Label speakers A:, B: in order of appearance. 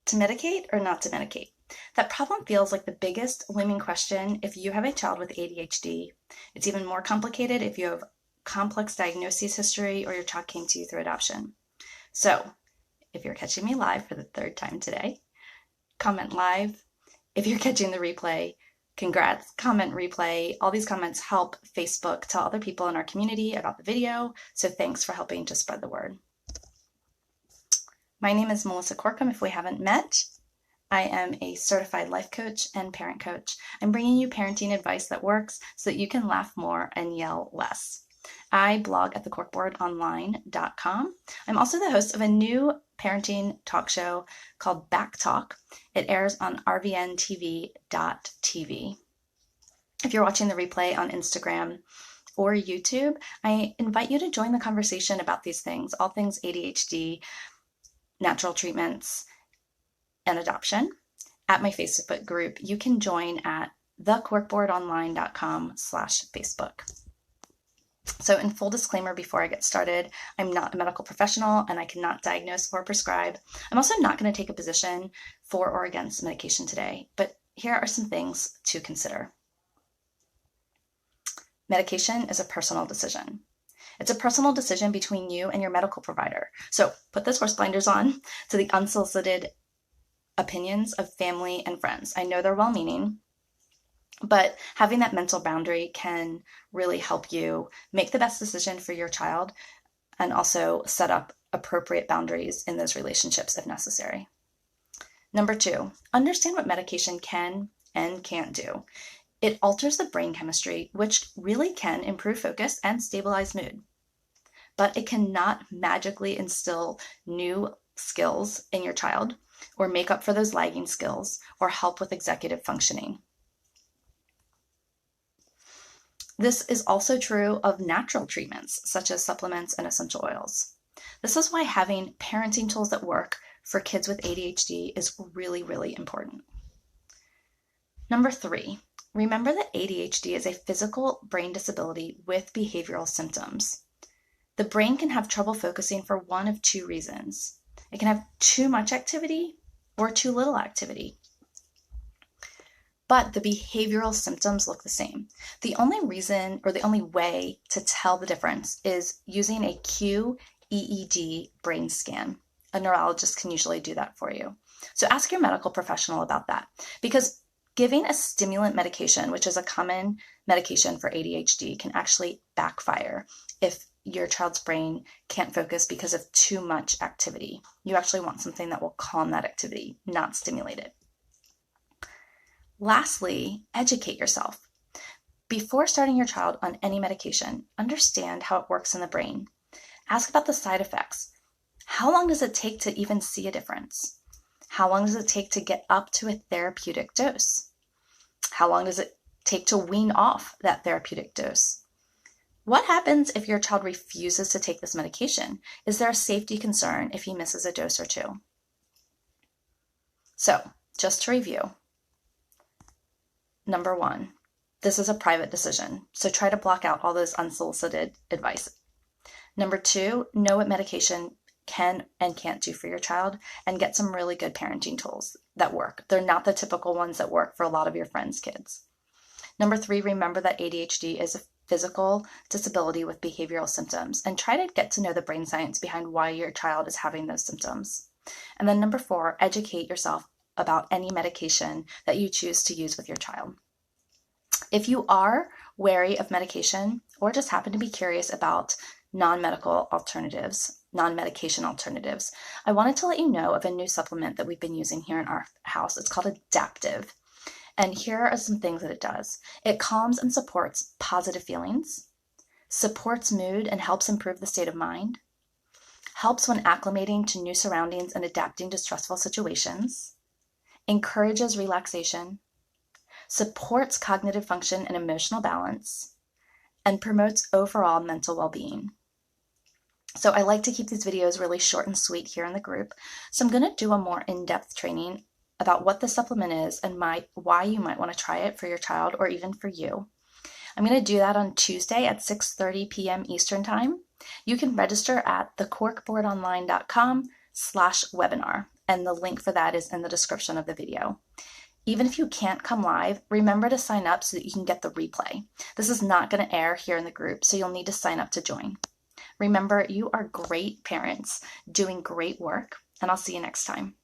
A: To medicate or not to medicate? That problem feels like the biggest looming question if you have a child with ADHD. It's even more complicated if you have complex diagnoses history or your child came to you through adoption. So, if you're catching me live for the third time today, comment live. If you're catching the replay, congrats, comment replay. All these comments help Facebook tell other people in our community about the video, so thanks for helping to spread the word. My name is Melissa Corkum, if we haven't met. I am a certified life coach and parent coach. I'm bringing you parenting advice that works so that you can laugh more and yell less. I blog at thecorkboardonline.com. I'm also the host of a new parenting talk show called Back Talk. It airs on rvntv.tv. If you're watching the replay on Instagram or YouTube, I invite you to join the conversation about these things, all things ADHD, natural treatments, and adoption at my Facebook group. You can join at thecorkboardonline.com/Facebook. So in full disclaimer before I get started, I'm not a medical professional and I cannot diagnose or prescribe. I'm also not going to take a position for or against medication today, but here are some things to consider. Medication is a personal decision. It's a personal decision between you and your medical provider. So put those horse blinders on to the unsolicited opinions of family and friends. I know they're well-meaning, but having that mental boundary can really help you make the best decision for your child and also set up appropriate boundaries in those relationships if necessary. Number 2, understand what medication can and can't do. It alters the brain chemistry, which really can improve focus and stabilize mood. But it cannot magically instill new skills in your child or make up for those lagging skills or help with executive functioning. This is also true of natural treatments, such as supplements and essential oils. This is why having parenting tools that work for kids with ADHD is really, really important. Number 3, remember that ADHD is a physical brain disability with behavioral symptoms. The brain can have trouble focusing for one of 2 reasons. It can have too much activity or too little activity. But the behavioral symptoms look the same. The only reason or the only way to tell the difference is using a QEEG brain scan. A neurologist can usually do that for you. So ask your medical professional about that, because giving a stimulant medication, which is a common medication for ADHD, can actually backfire if your child's brain can't focus because of too much activity. You actually want something that will calm that activity, not stimulate it. Lastly, educate yourself. Before starting your child on any medication, understand how it works in the brain. Ask about the side effects. How long does it take to even see a difference? How long does it take to get up to a therapeutic dose? How long does it take to wean off that therapeutic dose? What happens if your child refuses to take this medication? Is there a safety concern if he misses a dose or 2? So, just to review. Number 1, this is a private decision, so try to block out all those unsolicited advice. Number 2, know what medication can and can't do for your child and get some really good parenting tools that work. They're not the typical ones that work for a lot of your friends' kids. Number 3, remember that ADHD is a physical disability with behavioral symptoms, and try to get to know the brain science behind why your child is having those symptoms. And then number 4, educate yourself about any medication that you choose to use with your child. If you are wary of medication or just happen to be curious about non-medication alternatives, I wanted to let you know of a new supplement that we've been using here in our house. It's called Adaptive. And here are some things that it does. It calms and supports positive feelings, supports mood and helps improve the state of mind, helps when acclimating to new surroundings and adapting to stressful situations, encourages relaxation, supports cognitive function and emotional balance, and promotes overall mental well-being. So I like to keep these videos really short and sweet here in the group. So I'm going to do a more in-depth training about what the supplement is and why you might want to try it for your child or even for you. I'm going to do that on Tuesday at 6:30 p.m. Eastern Time. You can register at thecorkboardonline.com medicating.com/webinar, and the link for that is in the description of the video. Even if you can't come live, remember to sign up so that you can get the replay. This is not going to air here in the group, so you'll need to sign up to join. Remember, you are great parents doing great work, and I'll see you next time.